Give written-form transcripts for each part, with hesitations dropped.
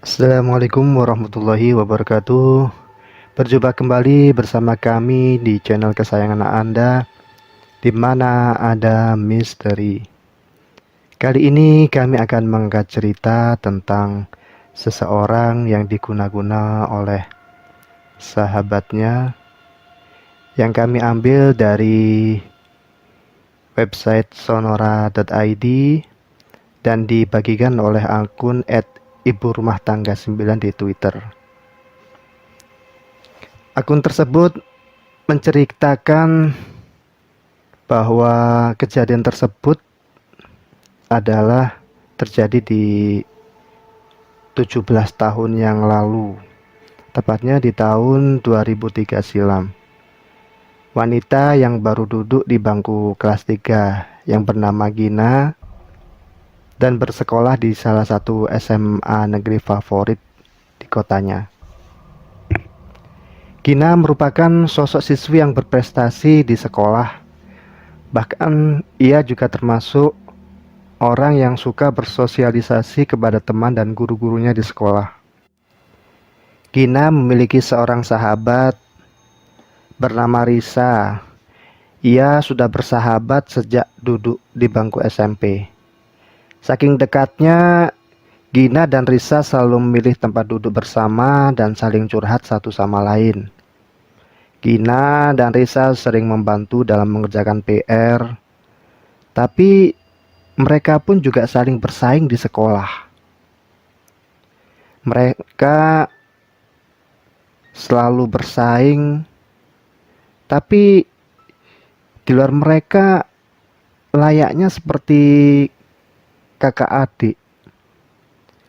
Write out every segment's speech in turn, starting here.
Assalamualaikum warahmatullahi wabarakatuh. Berjumpa kembali bersama kami di channel kesayangan Anda, di mana ada misteri. Kali ini kami akan mengangkat cerita tentang seseorang yang diguna-guna oleh sahabatnya, yang kami ambil dari website sonora.id dan dibagikan oleh akun @iburumah-tangga9 di Twitter. Akun tersebut menceritakan bahwa kejadian tersebut adalah terjadi di 17 tahun yang lalu, tepatnya di tahun 2003 silam. Wanita yang baru duduk di bangku kelas 3 yang bernama Gina dan bersekolah di salah satu SMA negeri favorit di kotanya. Gina merupakan sosok siswi yang berprestasi di sekolah. Bahkan ia juga termasuk orang yang suka bersosialisasi kepada teman dan guru-gurunya di sekolah. Gina memiliki seorang sahabat bernama Risa. Ia sudah bersahabat sejak duduk di bangku SMP. Saking dekatnya, Gina dan Risa selalu memilih tempat duduk bersama dan saling curhat satu sama lain. Gina dan Risa sering membantu dalam mengerjakan PR, tapi mereka pun juga saling bersaing di sekolah. Mereka selalu bersaing, tapi di luar mereka layaknya seperti kakak adik.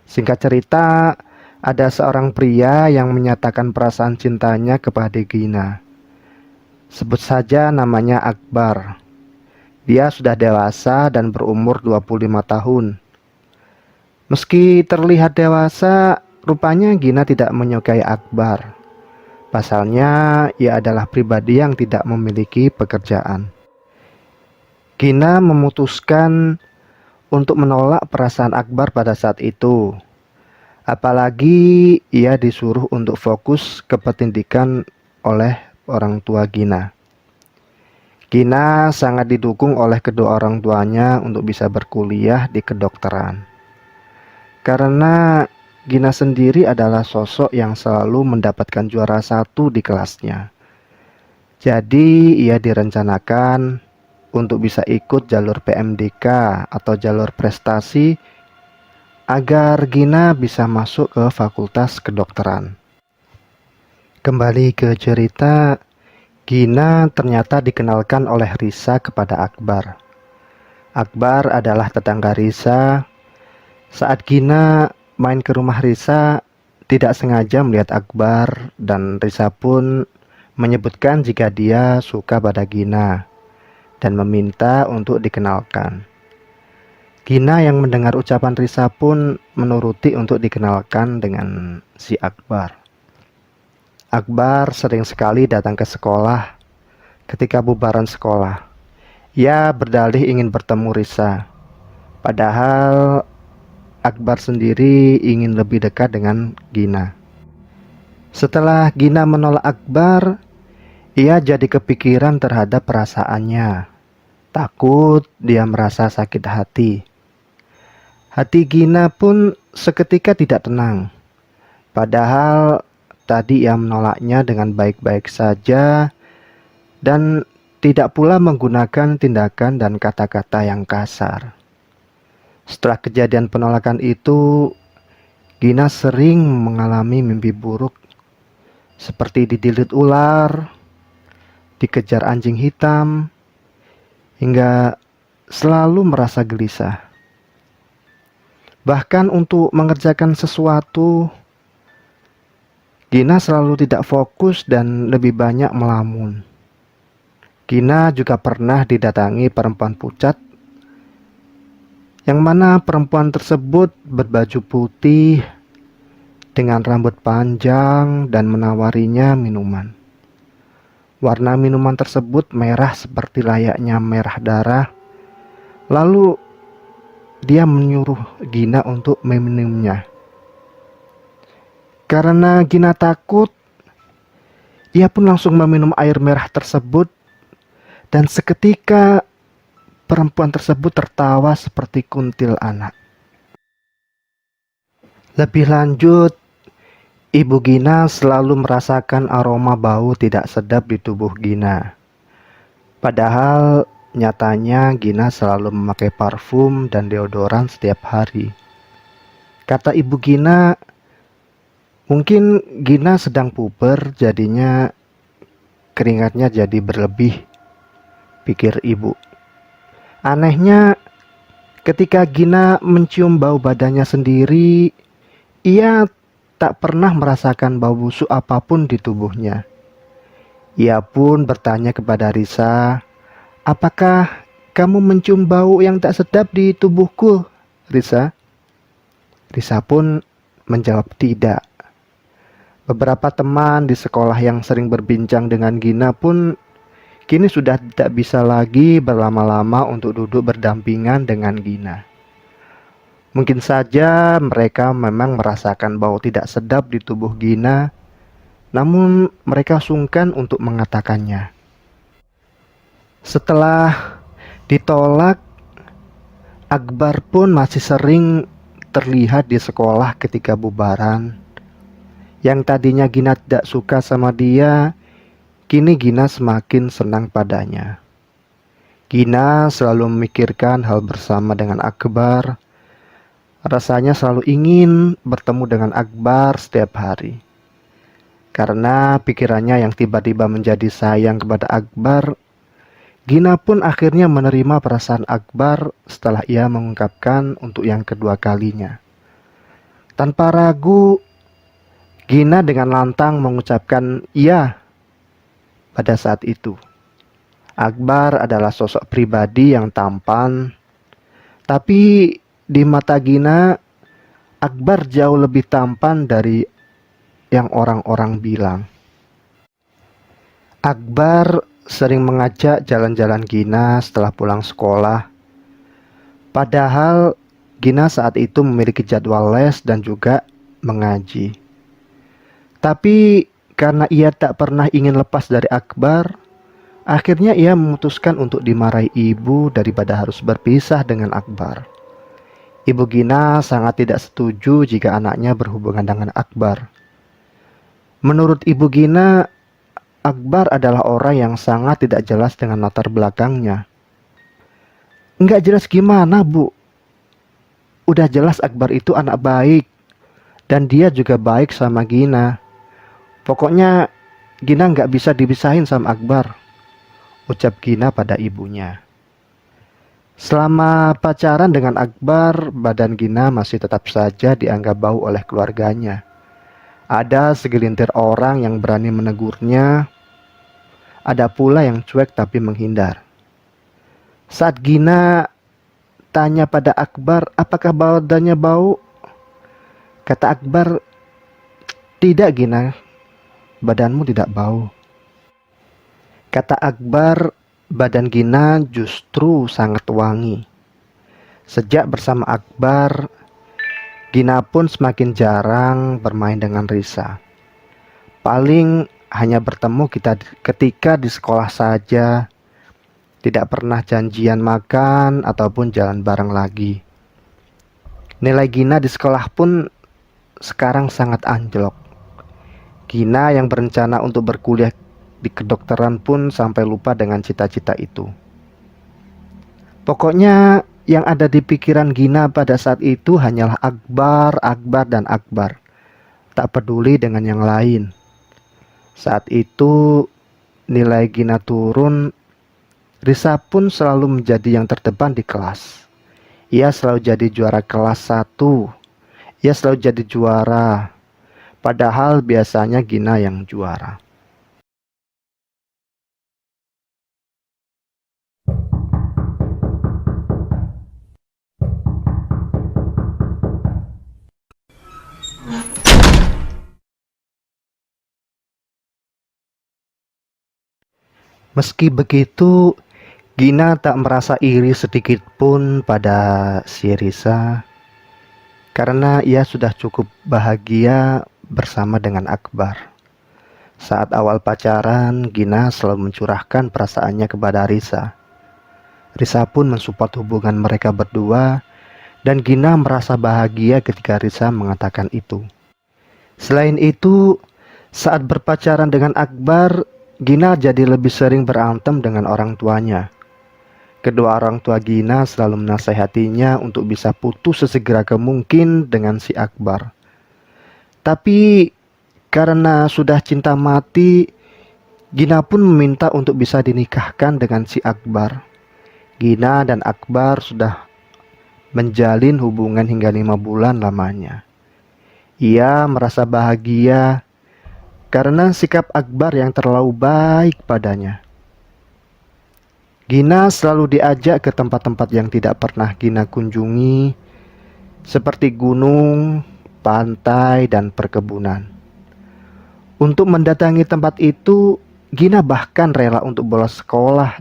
Singkat cerita, ada seorang pria yang menyatakan perasaan cintanya kepada Gina. Sebut saja namanya Akbar. Dia sudah dewasa dan berumur 25 tahun. Meski terlihat dewasa, rupanya Gina tidak menyukai Akbar. Pasalnya, ia adalah pribadi yang tidak memiliki pekerjaan. Gina memutuskan untuk menolak perasaan Akbar pada saat itu. Apalagi ia disuruh untuk fokus ke pendidikan oleh orang tua Gina. Gina sangat didukung oleh kedua orang tuanya untuk bisa berkuliah di kedokteran. Karena Gina sendiri adalah sosok yang selalu mendapatkan juara 1 di kelasnya. Jadi ia direncanakan untuk bisa ikut jalur PMDK atau jalur prestasi agar Gina bisa masuk ke fakultas kedokteran. Kembali ke cerita, Gina ternyata dikenalkan oleh Risa kepada Akbar. Akbar adalah tetangga Risa. Saat Gina main ke rumah Risa, tidak sengaja melihat Akbar dan Risa pun menyebutkan jika dia suka pada Gina dan meminta untuk dikenalkan. Gina yang mendengar ucapan Risa pun menuruti untuk dikenalkan dengan si Akbar. Akbar sering sekali datang ke sekolah ketika bubaran sekolah. Ia berdalih ingin bertemu Risa. Padahal Akbar sendiri ingin lebih dekat dengan Gina. Setelah Gina menolak Akbar, ia jadi kepikiran terhadap perasaannya. Takut dia merasa sakit hati. Hati Gina pun seketika tidak tenang. Padahal tadi ia menolaknya dengan baik-baik saja dan tidak pula menggunakan tindakan dan kata-kata yang kasar. Setelah kejadian penolakan itu, Gina sering mengalami mimpi buruk seperti dililit ular, dikejar anjing hitam, hingga selalu merasa gelisah. Bahkan untuk mengerjakan sesuatu, Gina selalu tidak fokus dan lebih banyak melamun. Gina juga pernah didatangi perempuan pucat, yang mana perempuan tersebut berbaju putih dengan rambut panjang dan menawarinya minuman. Warna minuman tersebut merah seperti layaknya merah darah. Lalu dia menyuruh Gina untuk meminumnya. Karena Gina takut, ia pun langsung meminum air merah tersebut, dan seketika perempuan tersebut tertawa seperti kuntil anak. Lebih lanjut, Ibu Gina selalu merasakan aroma bau tidak sedap di tubuh Gina. Padahal nyatanya Gina selalu memakai parfum dan deodoran setiap hari. Kata Ibu Gina, mungkin Gina sedang puber, jadinya keringatnya jadi berlebih, pikir ibu. Anehnya, ketika Gina mencium bau badannya sendiri, ia tak pernah merasakan bau busuk apapun di tubuhnya. Ia pun bertanya kepada Risa, "Apakah kamu mencium bau yang tak sedap di tubuhku, Risa?" Risa pun menjawab tidak. Beberapa teman di sekolah yang sering berbincang dengan Gina pun kini sudah tidak bisa lagi berlama-lama untuk duduk berdampingan dengan Gina. Mungkin saja mereka memang merasakan bau tidak sedap di tubuh Gina, namun mereka sungkan untuk mengatakannya. Setelah ditolak, Akbar pun masih sering terlihat di sekolah ketika bubaran. Yang tadinya Gina tidak suka sama dia, kini Gina semakin senang padanya. Gina selalu memikirkan hal bersama dengan Akbar. Rasanya selalu ingin bertemu dengan Akbar setiap hari. Karena pikirannya yang tiba-tiba menjadi sayang kepada Akbar, Gina pun akhirnya menerima perasaan Akbar setelah ia mengungkapkan untuk yang kedua kalinya. Tanpa ragu, Gina dengan lantang mengucapkan iya pada saat itu. Akbar adalah sosok pribadi yang tampan, tapi di mata Gina, Akbar jauh lebih tampan dari yang orang-orang bilang. Akbar sering mengajak jalan-jalan Gina setelah pulang sekolah. Padahal Gina saat itu memiliki jadwal les dan juga mengaji. Tapi karena ia tak pernah ingin lepas dari Akbar, akhirnya ia memutuskan untuk dimarahi ibu daripada harus berpisah dengan Akbar. Ibu Gina sangat tidak setuju jika anaknya berhubungan dengan Akbar. Menurut Ibu Gina, Akbar adalah orang yang sangat tidak jelas dengan latar belakangnya. Enggak jelas gimana, Bu? Udah jelas Akbar itu anak baik, dan dia juga baik sama Gina. Pokoknya Gina nggak bisa dipisahin sama Akbar, ucap Gina pada ibunya. Selama pacaran dengan Akbar, badan Gina masih tetap saja dianggap bau oleh keluarganya. Ada segelintir orang yang berani menegurnya, ada pula yang cuek tapi menghindar. Saat Gina tanya pada Akbar apakah badannya bau, kata Akbar, "Tidak Gina, badanmu tidak bau." Kata Akbar, badan Gina justru sangat wangi. Sejak bersama Akbar, Gina pun semakin jarang bermain dengan Risa. Paling hanya bertemu kita ketika di sekolah saja, tidak pernah janjian makan ataupun jalan bareng lagi. Nilai Gina di sekolah pun sekarang sangat anjlok. Gina yang berencana untuk berkuliah di kedokteran pun sampai lupa dengan cita-cita itu. Pokoknya yang ada di pikiran Gina pada saat itu hanyalah Akbar, Akbar, dan Akbar. Tak peduli dengan yang lain. Saat itu nilai Gina turun, Risa pun selalu menjadi yang terdepan di kelas. Ia selalu jadi juara kelas 1. Ia selalu jadi juara. Padahal biasanya Gina yang juara. Meski begitu, Gina tak merasa iri sedikit pun pada si Risa karena ia sudah cukup bahagia bersama dengan Akbar. Saat awal pacaran, Gina selalu mencurahkan perasaannya kepada Risa. Risa pun mensupport hubungan mereka berdua dan Gina merasa bahagia ketika Risa mengatakan itu. Selain itu, saat berpacaran dengan Akbar, Gina jadi lebih sering berantem dengan orang tuanya. Kedua orang tua Gina selalu menasehatinya untuk bisa putus sesegera mungkin dengan si Akbar. Tapi karena sudah cinta mati, Gina pun meminta untuk bisa dinikahkan dengan si Akbar. Gina dan Akbar sudah menjalin hubungan hingga 5 bulan lamanya. Ia merasa bahagia karena sikap Akbar yang terlalu baik padanya. Gina selalu diajak ke tempat-tempat yang tidak pernah Gina kunjungi, seperti gunung, pantai, dan perkebunan. Untuk mendatangi tempat itu, Gina bahkan rela untuk bolos sekolah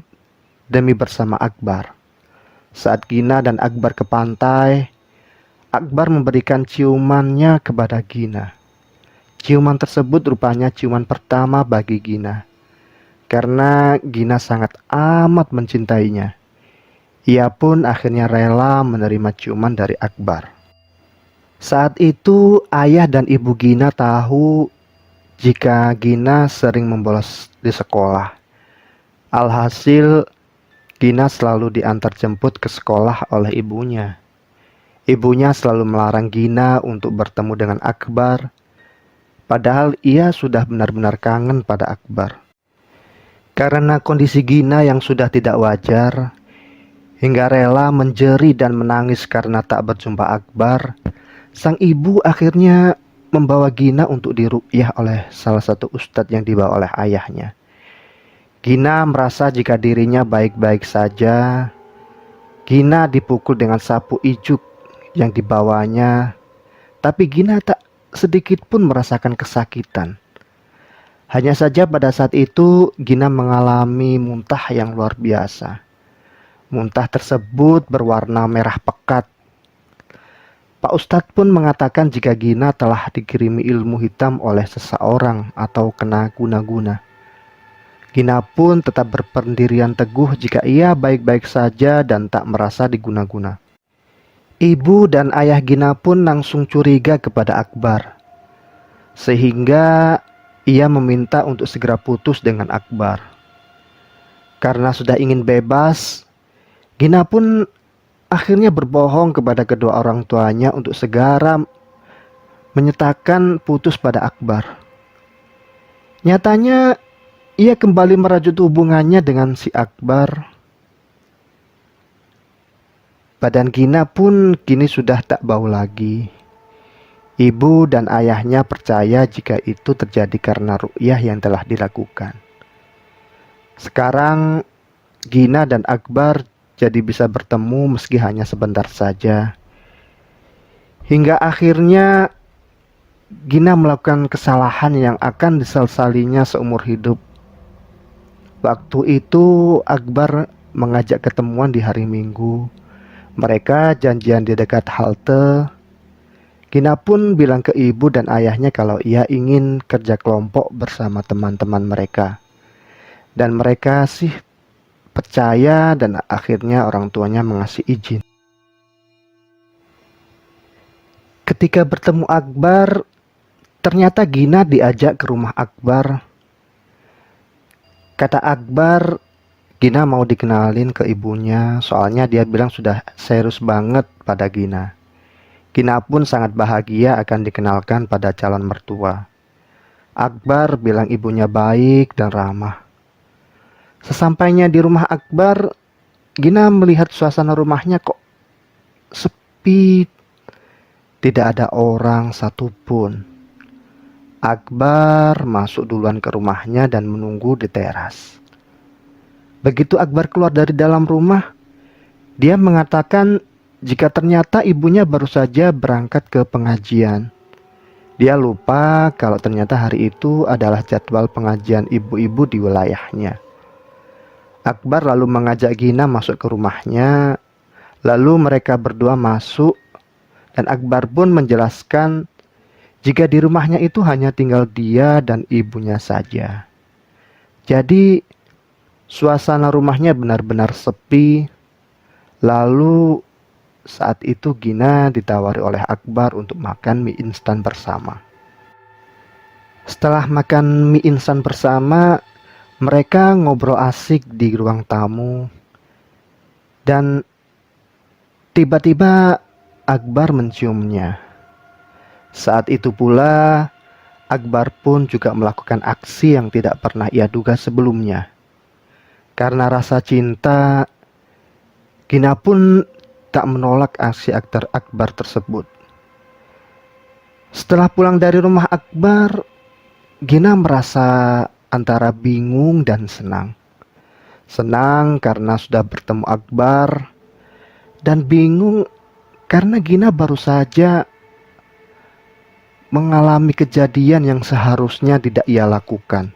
demi bersama Akbar. Saat Gina dan Akbar ke pantai, Akbar memberikan ciumannya kepada Gina. Ciuman tersebut rupanya ciuman pertama bagi Gina, karena Gina sangat amat mencintainya. Ia pun akhirnya rela menerima ciuman dari Akbar. Saat itu ayah dan ibu Gina tahu jika Gina sering membolos di sekolah. Alhasil Gina selalu diantar jemput ke sekolah oleh ibunya. Ibunya selalu melarang Gina untuk bertemu dengan Akbar, padahal ia sudah benar-benar kangen pada Akbar. Karena kondisi Gina yang sudah tidak wajar, hingga rela menjerit dan menangis karena tak berjumpa Akbar, sang ibu akhirnya membawa Gina untuk diruqyah oleh salah satu ustadz yang dibawa oleh ayahnya. Gina merasa jika dirinya baik-baik saja. Gina dipukul dengan sapu ijuk yang dibawanya, tapi Gina tak sedikit pun merasakan kesakitan. Hanya saja pada saat itu Gina mengalami muntah yang luar biasa. Muntah tersebut berwarna merah pekat. Pak Ustadz pun mengatakan jika Gina telah dikirimi ilmu hitam oleh seseorang atau kena guna-guna. Gina pun tetap berpendirian teguh jika ia baik-baik saja dan tak merasa diguna-guna. Ibu dan ayah Gina pun langsung curiga kepada Akbar, sehingga ia meminta untuk segera putus dengan Akbar. Karena sudah ingin bebas, Gina pun akhirnya berbohong kepada kedua orang tuanya untuk segera menyatakan putus pada Akbar. Nyatanya, ia kembali merajut hubungannya dengan si Akbar. Badan Gina pun kini sudah tak bau lagi. Ibu dan ayahnya percaya jika itu terjadi karena ruqyah yang telah dilakukan. Sekarang Gina dan Akbar jadi bisa bertemu meski hanya sebentar saja. Hingga akhirnya Gina melakukan kesalahan yang akan disesalinya seumur hidup. Waktu itu Akbar mengajak ketemuan di hari Minggu. Mereka janjian di dekat halte. Gina pun bilang ke ibu dan ayahnya kalau ia ingin kerja kelompok bersama teman-teman mereka. Dan mereka sih percaya dan akhirnya orang tuanya mengasih izin. Ketika bertemu Akbar, ternyata Gina diajak ke rumah Akbar. Kata Akbar, Gina mau dikenalin ke ibunya, soalnya dia bilang sudah serius banget pada Gina. Gina pun sangat bahagia akan dikenalkan pada calon mertua. Akbar bilang ibunya baik dan ramah. Sesampainya di rumah Akbar, Gina melihat suasana rumahnya kok sepi. Tidak ada orang satupun. Akbar masuk duluan ke rumahnya dan menunggu di teras. Begitu Akbar keluar dari dalam rumah, dia mengatakan jika ternyata ibunya baru saja berangkat ke pengajian. Dia lupa kalau ternyata hari itu adalah jadwal pengajian ibu-ibu di wilayahnya. Akbar lalu mengajak Gina masuk ke rumahnya. Lalu mereka berdua masuk dan Akbar pun menjelaskan jika di rumahnya itu hanya tinggal dia dan ibunya saja. Jadi suasana rumahnya benar-benar sepi. Lalu saat itu Gina ditawari oleh Akbar untuk makan mie instan bersama. Setelah makan mie instan bersama, mereka ngobrol asik di ruang tamu. Dan tiba-tiba Akbar menciumnya. Saat itu pula Akbar pun juga melakukan aksi yang tidak pernah ia duga sebelumnya. Karena rasa cinta, Gina pun tak menolak aksi Akbar tersebut. Setelah pulang dari rumah Akbar, Gina merasa antara bingung dan senang. Senang karena sudah bertemu Akbar, dan bingung karena Gina baru saja mengalami kejadian yang seharusnya tidak ia lakukan.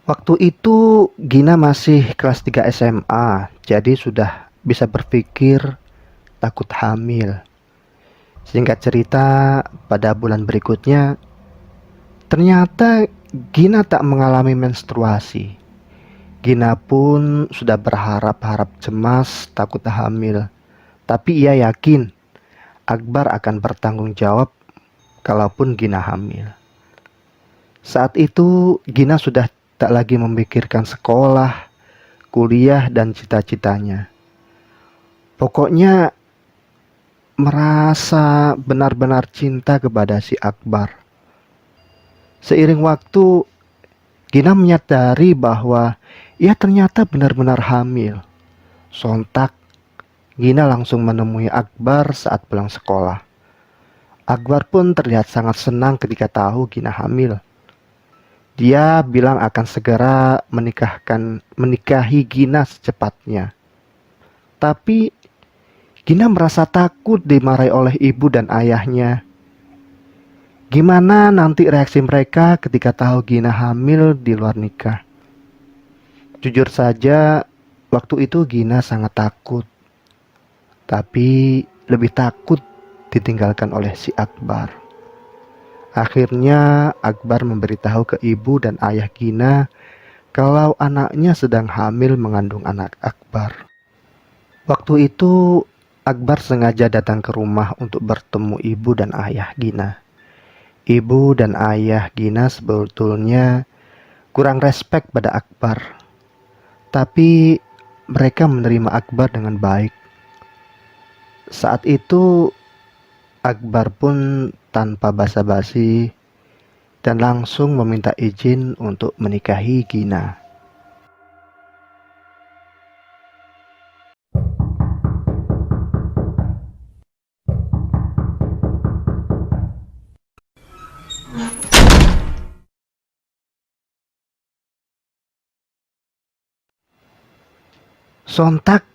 Waktu itu Gina masih kelas 3 SMA, jadi sudah bisa berpikir takut hamil. Singkat cerita, pada bulan berikutnya, ternyata Gina tak mengalami menstruasi. Gina pun sudah berharap-harap cemas takut hamil. Tapi ia yakin Akbar akan bertanggung jawab kalaupun Gina hamil. Saat itu Gina sudah tak lagi memikirkan sekolah, kuliah, dan cita-citanya. Pokoknya merasa benar-benar cinta kepada si Akbar. Seiring waktu, Gina menyadari bahwa ia ternyata benar-benar hamil. Sontak, Gina langsung menemui Akbar saat pulang sekolah. Akbar pun terlihat sangat senang ketika tahu Gina hamil. Dia bilang akan segera menikahi Gina secepatnya. Tapi Gina merasa takut dimarahi oleh ibu dan ayahnya. Gimana nanti reaksi mereka ketika tahu Gina hamil di luar nikah? Jujur saja, waktu itu Gina sangat takut. Tapi lebih takut ditinggalkan oleh si Akbar. Akhirnya Akbar memberitahu ke ibu dan ayah Gina kalau anaknya sedang hamil mengandung anak Akbar. Waktu itu Akbar sengaja datang ke rumah untuk bertemu ibu dan ayah Gina. Ibu dan ayah Gina sebetulnya kurang respek pada Akbar. Tapi mereka menerima Akbar dengan baik. Saat itu Akbar pun tanpa basa-basi dan langsung meminta izin untuk menikahi Gina. Sontak,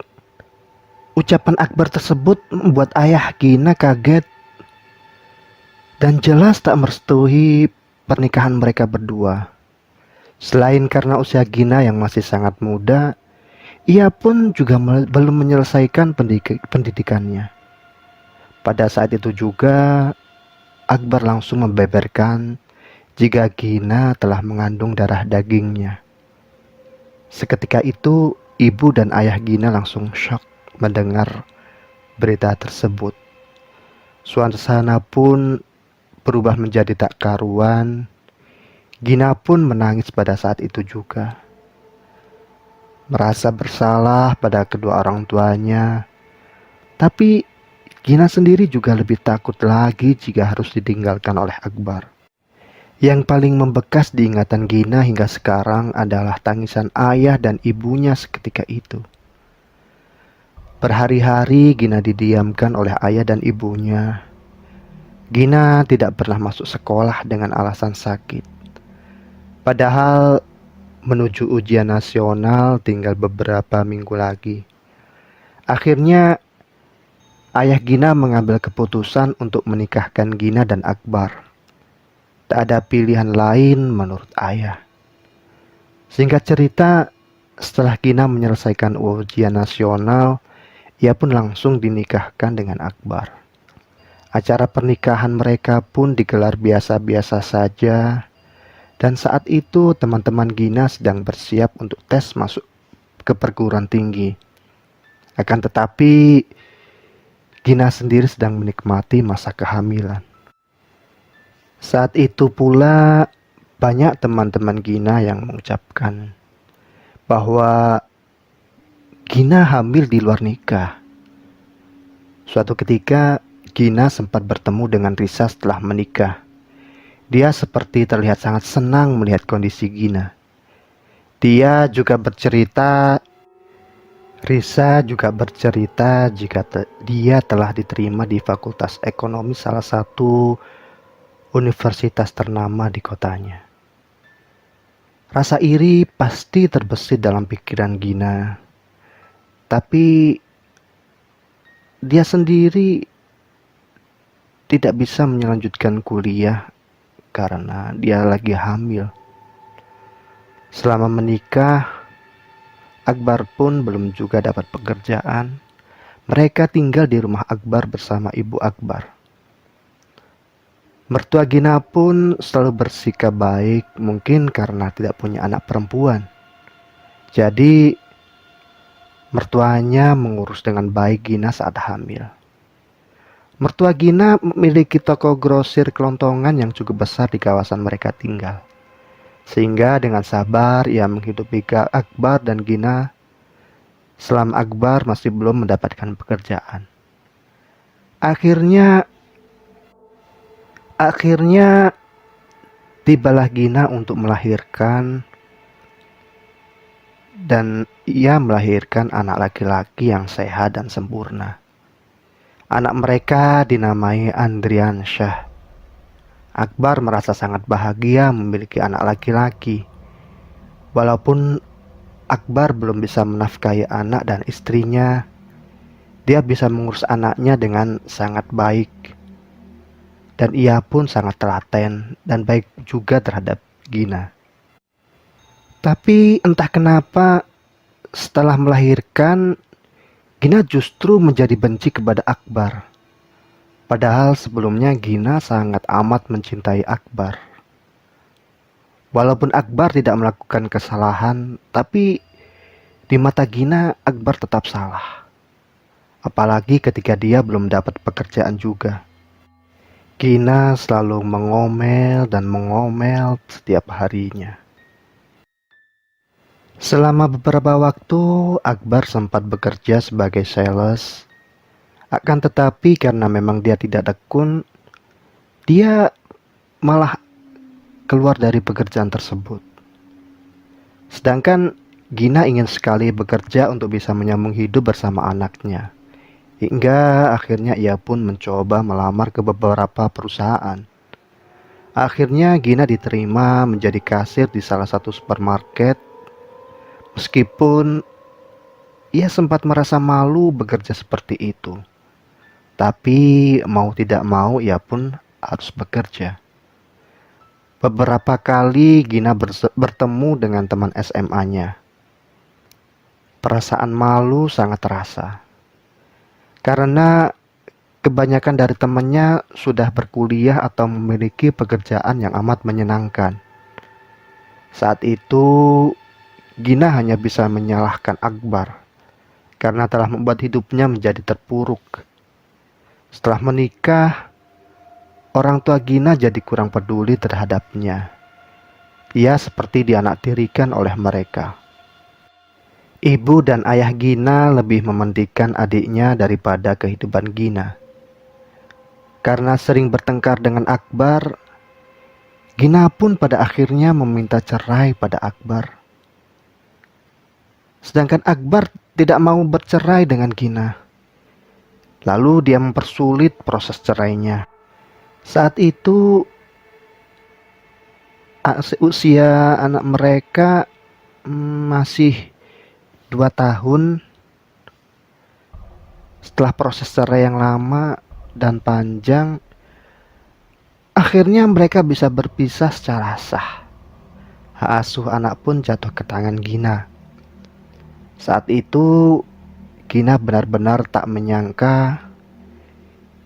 ucapan Akbar tersebut membuat ayah Gina kaget dan jelas tak merestui pernikahan mereka berdua. Selain karena usia Gina yang masih sangat muda, ia pun juga belum menyelesaikan pendidikannya. Pada saat itu juga, Akbar langsung membeberkan jika Gina telah mengandung darah dagingnya. Seketika itu, ibu dan ayah Gina langsung shock mendengar berita tersebut. Suasana pun berubah menjadi tak karuan. Gina pun menangis pada saat itu juga. Merasa bersalah pada kedua orang tuanya. Tapi Gina sendiri juga lebih takut lagi jika harus ditinggalkan oleh Akbar. Yang paling membekas di ingatan Gina hingga sekarang adalah tangisan ayah dan ibunya seketika itu. Berhari-hari Gina didiamkan oleh ayah dan ibunya. Gina tidak pernah masuk sekolah dengan alasan sakit. Padahal menuju ujian nasional tinggal beberapa minggu lagi. Akhirnya ayah Gina mengambil keputusan untuk menikahkan Gina dan Akbar. Tak ada pilihan lain menurut ayah. Singkat cerita, Setelah Gina menyelesaikan ujian nasional, ia pun langsung dinikahkan dengan Akbar. Acara pernikahan mereka pun digelar biasa-biasa saja, dan saat itu teman-teman Gina sedang bersiap untuk tes masuk ke perguruan tinggi. Akan tetapi, Gina sendiri sedang menikmati masa kehamilan. Saat itu pula, banyak teman-teman Gina yang mengucapkan bahwa Gina hamil di luar nikah. Suatu ketika, Gina sempat bertemu dengan Risa setelah menikah. Dia seperti terlihat sangat senang melihat kondisi Gina. Risa juga bercerita jika dia telah diterima di Fakultas Ekonomi salah satu universitas ternama di kotanya. Rasa iri pasti terbesit dalam pikiran Gina. Tapi dia sendiri tidak bisa melanjutkan kuliah karena dia lagi hamil. Selama menikah, Akbar pun belum juga dapat pekerjaan. Mereka tinggal di rumah Akbar bersama ibu Akbar. Mertua Gina pun selalu bersikap baik, mungkin karena tidak punya anak perempuan. Jadi, mertuanya mengurus dengan baik Gina saat hamil. Mertua Gina memiliki toko grosir kelontongan yang cukup besar di kawasan mereka tinggal. Sehingga dengan sabar ia menghidupi Akbar dan Gina selama Akbar masih belum mendapatkan pekerjaan. Akhirnya tibalah Gina untuk melahirkan, dan ia melahirkan anak laki-laki yang sehat dan sempurna. Anak mereka dinamai Andrian Syah. Akbar merasa sangat bahagia memiliki anak laki-laki. Walaupun Akbar belum bisa menafkahi anak dan istrinya, dia bisa mengurus anaknya dengan sangat baik. Dan ia pun sangat telaten dan baik juga terhadap Gina. Tapi entah kenapa setelah melahirkan, Gina justru menjadi benci kepada Akbar. Padahal sebelumnya Gina sangat amat mencintai Akbar. Walaupun Akbar tidak melakukan kesalahan, tapi di mata Gina Akbar tetap salah. Apalagi ketika dia belum dapat pekerjaan juga. Gina selalu mengomel dan mengomel setiap harinya. Selama beberapa waktu, Akbar sempat bekerja sebagai sales. Akan tetapi karena memang dia tidak tekun, dia malah keluar dari pekerjaan tersebut. Sedangkan Gina ingin sekali bekerja untuk bisa menyambung hidup bersama anaknya. Hingga akhirnya ia pun mencoba melamar ke beberapa perusahaan. Akhirnya Gina diterima menjadi kasir di salah satu supermarket. Meskipun ia sempat merasa malu bekerja seperti itu. Tapi mau tidak mau ia pun harus bekerja. Beberapa kali Gina bertemu dengan teman SMA-nya. Perasaan malu sangat terasa. Karena kebanyakan dari temannya sudah berkuliah atau memiliki pekerjaan yang amat menyenangkan. Saat itu Gina hanya bisa menyalahkan Akbar karena telah membuat hidupnya menjadi terpuruk. Setelah menikah, orang tua Gina jadi kurang peduli terhadapnya. Ia seperti dianaktirikan oleh mereka. Ibu dan ayah Gina lebih mementingkan adiknya daripada kehidupan Gina. Karena sering bertengkar dengan Akbar, Gina pun pada akhirnya meminta cerai pada Akbar. Sedangkan Akbar tidak mau bercerai dengan Gina. Lalu dia mempersulit proses cerainya. Saat itu usia anak mereka masih 2 tahun. Setelah proses cerai yang lama dan panjang, akhirnya mereka bisa berpisah secara sah. Hak asuh anak pun jatuh ke tangan Gina. Saat itu Gina benar-benar tak menyangka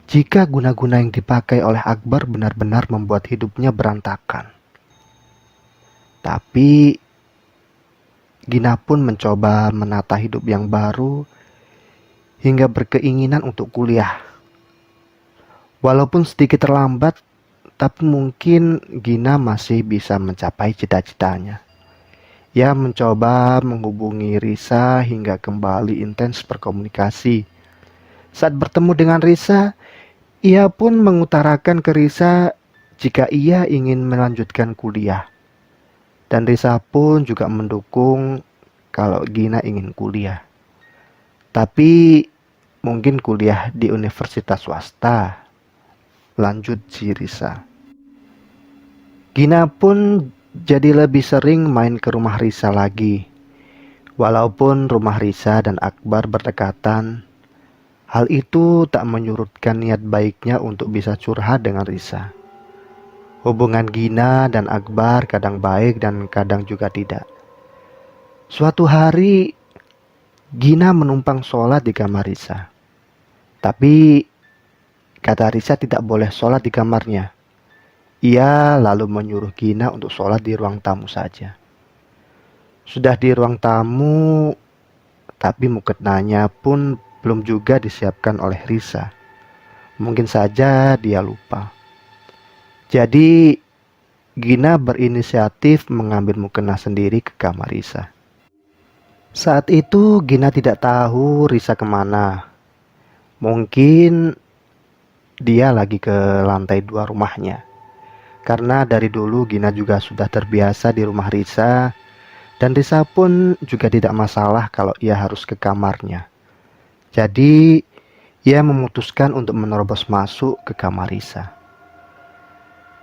jika guna-guna yang dipakai oleh Akbar benar-benar membuat hidupnya berantakan. Tapi Gina pun mencoba menata hidup yang baru hingga berkeinginan untuk kuliah. Walaupun sedikit terlambat, tapi mungkin Gina masih bisa mencapai cita-citanya. Ia mencoba menghubungi Risa hingga kembali intens berkomunikasi. Saat bertemu dengan Risa, ia pun mengutarakan ke Risa jika ia ingin melanjutkan kuliah. Dan Risa pun juga mendukung kalau Gina ingin kuliah. Tapi mungkin kuliah di universitas swasta, lanjut si Risa. Gina pun jadi lebih sering main ke rumah Risa lagi. Walaupun rumah Risa dan Akbar berdekatan, hal itu tak menyurutkan niat baiknya untuk bisa curhat dengan Risa. Hubungan Gina dan Akbar kadang baik dan kadang juga tidak. Suatu hari, Gina menumpang sholat di kamar Risa. Tapi kata Risa tidak boleh sholat di kamarnya. Ia lalu menyuruh Gina untuk sholat di ruang tamu saja. Sudah di ruang tamu, tapi mukena pun belum juga disiapkan oleh Risa. Mungkin saja dia lupa. Jadi Gina berinisiatif mengambil mukena sendiri ke kamar Risa. Saat itu Gina tidak tahu Risa kemana. Mungkin dia lagi ke lantai 2 rumahnya. Karena dari dulu Gina juga sudah terbiasa di rumah Risa. Dan Risa pun juga tidak masalah kalau ia harus ke kamarnya. Jadi ia memutuskan untuk menerobos masuk ke kamar Risa.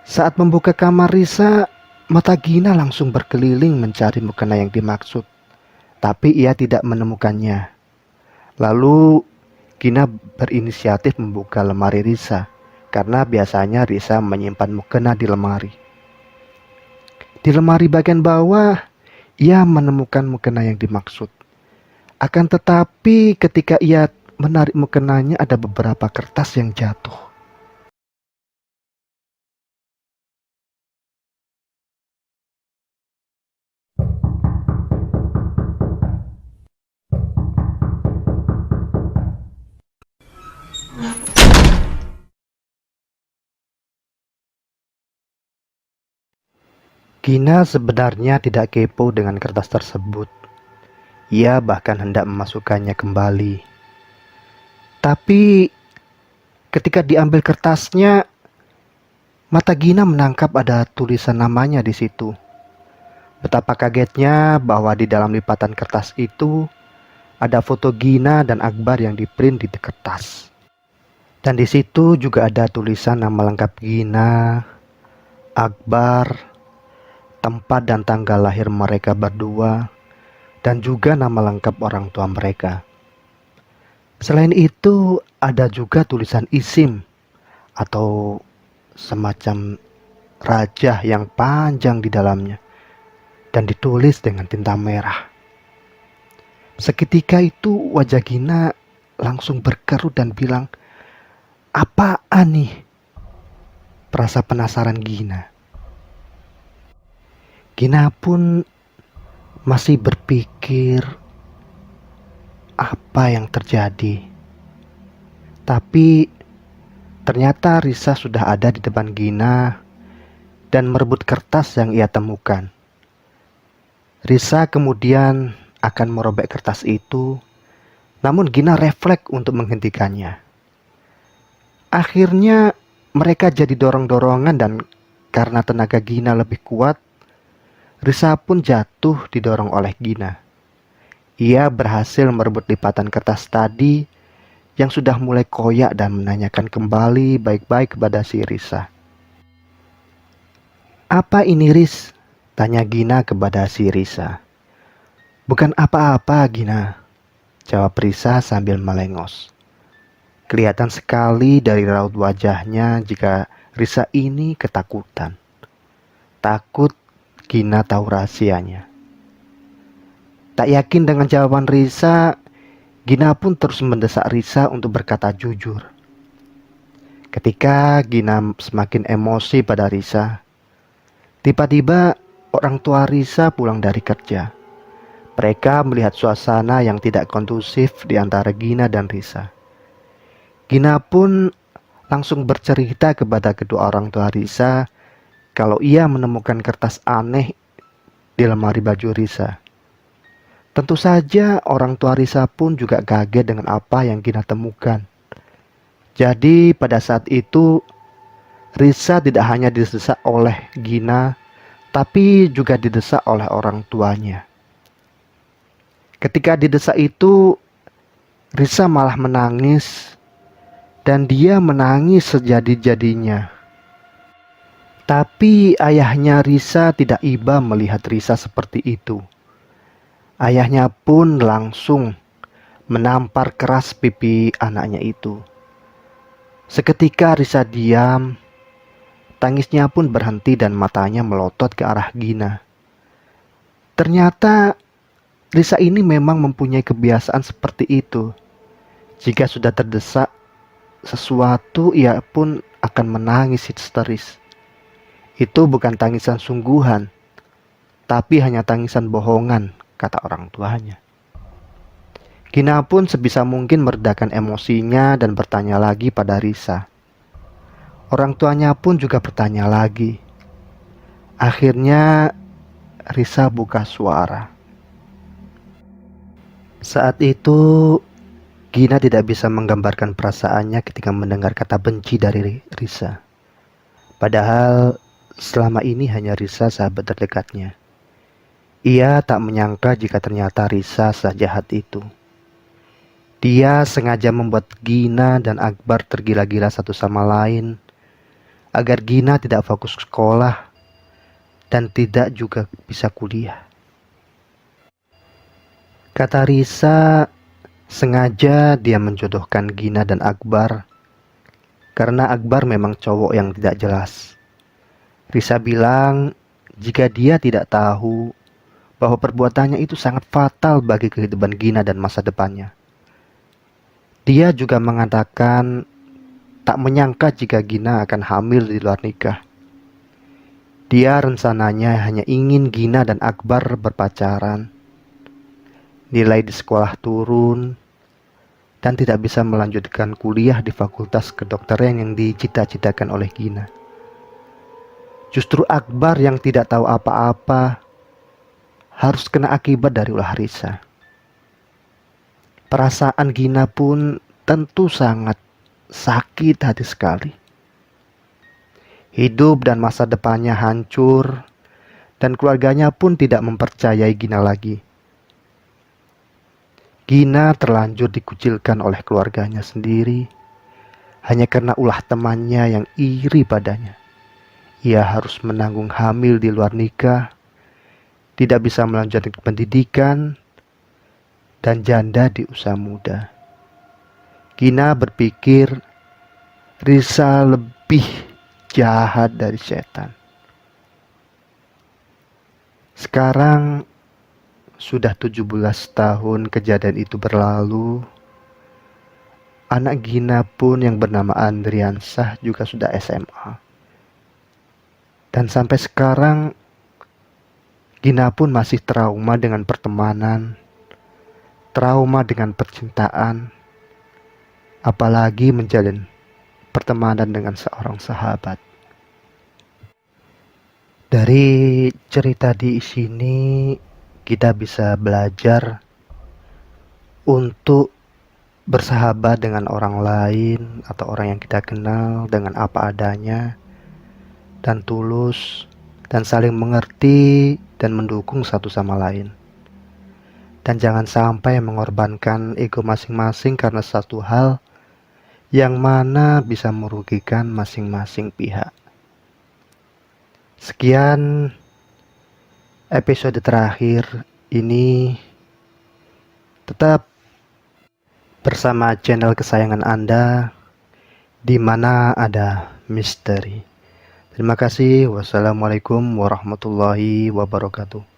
Saat membuka kamar Risa, mata Gina langsung berkeliling mencari mukena yang dimaksud. Tapi ia tidak menemukannya. Lalu Gina berinisiatif membuka lemari Risa. Karena biasanya Risa menyimpan mukena di lemari. Di lemari bagian bawah, ia menemukan mukena yang dimaksud. Akan tetapi ketika ia menarik mukenanya ada beberapa kertas yang jatuh. Gina sebenarnya tidak kepo dengan kertas tersebut. Ia bahkan hendak memasukkannya kembali. Tapi ketika diambil kertasnya, mata Gina menangkap ada tulisan namanya di situ. Betapa kagetnya bahwa di dalam lipatan kertas itu ada foto Gina dan Akbar yang diprint di kertas. Dan di situ juga ada tulisan nama lengkap Gina, Akbar, tempat dan tanggal lahir mereka berdua, dan juga nama lengkap orang tua mereka. Selain itu, ada juga tulisan isim atau semacam rajah yang panjang di dalamnya dan ditulis dengan tinta merah. Seketika itu wajah Gina langsung berkerut dan bilang, "Apaan nih?" Perasa penasaran Gina. Gina pun masih berpikir apa yang terjadi. Tapi ternyata Risa sudah ada di depan Gina dan merebut kertas yang ia temukan. Risa kemudian akan merobek kertas itu, namun Gina refleks untuk menghentikannya. Akhirnya mereka jadi dorong-dorongan dan karena tenaga Gina lebih kuat, Risa pun jatuh didorong oleh Gina. Ia berhasil merebut lipatan kertas tadi yang sudah mulai koyak dan menanyakan kembali baik-baik kepada si Risa. "Apa ini, Riz?" tanya Gina kepada si Risa. "Bukan apa-apa, Gina," jawab Risa sambil melengos. Kelihatan sekali dari raut wajahnya jika Risa ini ketakutan. Takut Gina tahu rahasianya. Tak yakin dengan jawaban Risa, Gina pun terus mendesak Risa untuk berkata jujur. Ketika Gina semakin emosi pada Risa, tiba-tiba orang tua Risa pulang dari kerja. Mereka melihat suasana yang tidak kondusif di antara Gina dan Risa. Gina pun langsung bercerita kepada kedua orang tua Risa kalau ia menemukan kertas aneh di lemari baju Risa. Tentu saja orang tua Risa pun juga kaget dengan apa yang Gina temukan. Jadi pada saat itu Risa tidak hanya didesak oleh Gina, tapi juga didesak oleh orang tuanya. Ketika didesak itu, Risa malah menangis dan dia menangis sejadi-jadinya. Tapi ayahnya Risa tidak iba melihat Risa seperti itu. Ayahnya pun langsung menampar keras pipi anaknya itu. Seketika Risa diam, tangisnya pun berhenti dan matanya melotot ke arah Gina. Ternyata Risa ini memang mempunyai kebiasaan seperti itu. Jika sudah terdesak sesuatu, ia pun akan menangis histeris. Itu bukan tangisan sungguhan, tapi hanya tangisan bohongan, kata orang tuanya. Gina pun sebisa mungkin meredakan emosinya dan bertanya lagi pada Risa. Orang tuanya pun juga bertanya lagi. Akhirnya Risa buka suara. Saat itu Gina tidak bisa menggambarkan perasaannya ketika mendengar kata benci dari Risa. Padahal selama ini hanya Risa sahabat terdekatnya. Ia tak menyangka jika ternyata Risa sejahat itu. Dia sengaja membuat Gina dan Akbar tergila-gila satu sama lain agar Gina tidak fokus sekolah dan tidak juga bisa kuliah. Kata Risa, sengaja dia menjodohkan Gina dan Akbar karena Akbar memang cowok yang tidak jelas. Risa bilang jika dia tidak tahu bahwa perbuatannya itu sangat fatal bagi kehidupan Gina dan masa depannya. Dia juga mengatakan tak menyangka jika Gina akan hamil di luar nikah. Dia rencananya hanya ingin Gina dan Akbar berpacaran. Nilai di sekolah turun dan tidak bisa melanjutkan kuliah di fakultas kedokteran yang dicita-citakan oleh Gina. Justru Akbar yang tidak tahu apa-apa harus kena akibat dari ulah Risa. Perasaan Gina pun tentu sangat sakit hati sekali. Hidup dan masa depannya hancur dan keluarganya pun tidak mempercayai Gina lagi. Gina terlanjur dikucilkan oleh keluarganya sendiri hanya karena ulah temannya yang iri padanya. Ia harus menanggung hamil di luar nikah, tidak bisa melanjutkan pendidikan, dan janda di usia muda. Gina berpikir Risa lebih jahat dari setan. Sekarang sudah 17 tahun kejadian itu berlalu. Anak Gina pun yang bernama Andriansah juga sudah SMA. Dan sampai sekarang Gina pun masih trauma dengan pertemanan, trauma dengan percintaan, apalagi menjalin pertemanan dengan seorang sahabat. Dari cerita di sini kita bisa belajar untuk bersahabat dengan orang lain atau orang yang kita kenal dengan apa adanya dan tulus dan saling mengerti dan mendukung satu sama lain. Dan jangan sampai mengorbankan ego masing-masing karena satu hal yang mana bisa merugikan masing-masing pihak. Sekian episode terakhir ini. Tetap bersama channel kesayangan Anda di mana ada misteri. Terima kasih. Wassalamualaikum warahmatullahi wabarakatuh.